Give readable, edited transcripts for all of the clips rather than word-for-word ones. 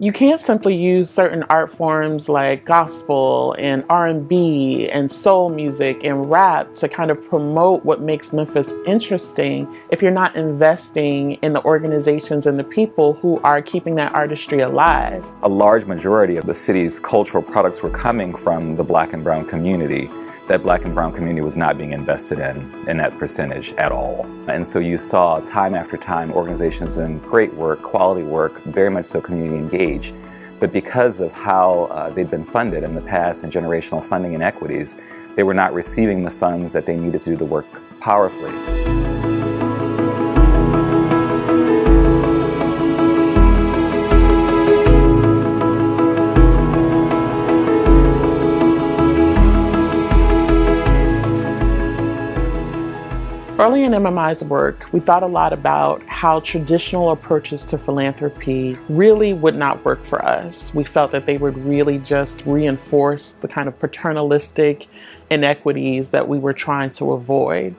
You can't simply use certain art forms like gospel and R&B and soul music and rap to kind of promote what makes Memphis interesting if you're not investing in the organizations and the people who are keeping that artistry alive. A large majority of the city's cultural products were coming from the Black and Brown community. That Black and Brown community was not being invested in that percentage at all. And so you saw time after time organizations doing great work, quality work, very much so community engaged. But because of how they'd been funded in the past and generational funding inequities, they were not receiving the funds that they needed to do the work powerfully. Early in MMI's work, we thought a lot about how traditional approaches to philanthropy really would not work for us. We felt that they would really just reinforce the kind of paternalistic inequities that we were trying to avoid.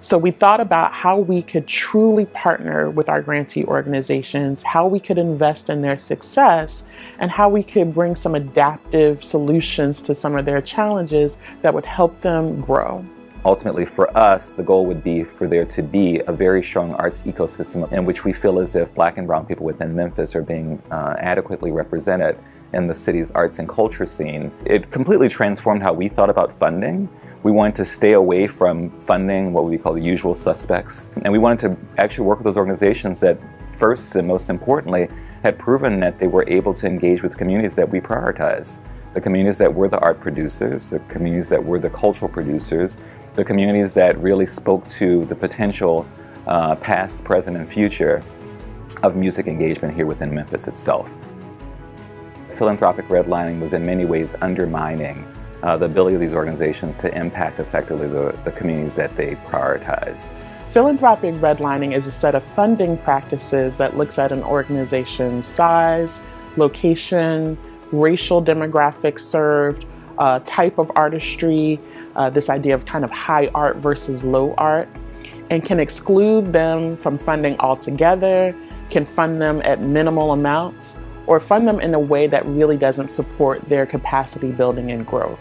So we thought about how we could truly partner with our grantee organizations, how we could invest in their success, and how we could bring some adaptive solutions to some of their challenges that would help them grow. Ultimately, for us, the goal would be for there to be a very strong arts ecosystem in which we feel as if Black and Brown people within Memphis are being adequately represented in the city's arts and culture scene. It completely transformed how we thought about funding. We wanted to stay away from funding what we call the usual suspects, and we wanted to actually work with those organizations that first and most importantly had proven that they were able to engage with communities that we prioritize. The communities that were the art producers, the communities that were the cultural producers, the communities that really spoke to the potential past, present, and future of music engagement here within Memphis itself. Philanthropic redlining was in many ways undermining the ability of these organizations to impact effectively the communities that they prioritize. Philanthropic redlining is a set of funding practices that looks at an organization's size, location, racial demographics served, type of artistry, this idea of kind of high art versus low art, and can exclude them from funding altogether, can fund them at minimal amounts, or fund them in a way that really doesn't support their capacity building and growth.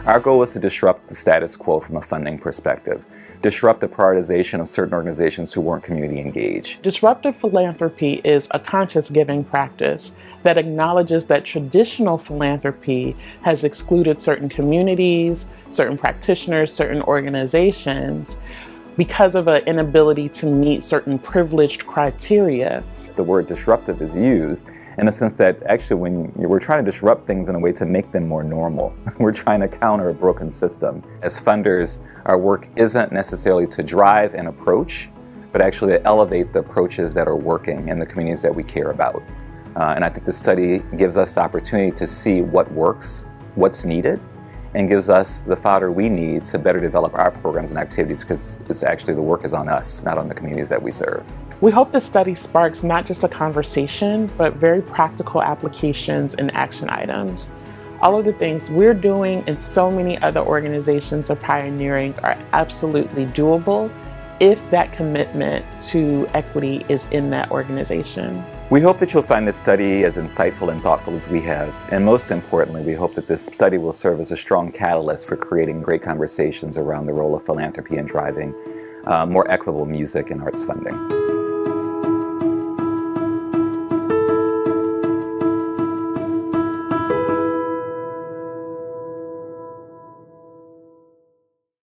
Our goal was to disrupt the status quo from a funding perspective, disrupt the prioritization of certain organizations who weren't community engaged. Disruptive philanthropy is a conscious giving practice that acknowledges that traditional philanthropy has excluded certain communities, certain practitioners, certain organizations because of an inability to meet certain privileged criteria. The word disruptive is used in the sense that actually when we're trying to disrupt things in a way to make them more normal, we're trying to counter a broken system. As funders, our work isn't necessarily to drive an approach, but actually to elevate the approaches that are working in the communities that we care about. And I think the study gives us the opportunity to see what works, what's needed, and gives us the fodder we need to better develop our programs and activities, because it's actually the work is on us, not on the communities that we serve. We hope the study sparks not just a conversation, but very practical applications and action items. All of the things we're doing and so many other organizations are pioneering are absolutely doable if that commitment to equity is in that organization. We hope that you'll find this study as insightful and thoughtful as we have. And most importantly, we hope that this study will serve as a strong catalyst for creating great conversations around the role of philanthropy in driving more equitable music and arts funding.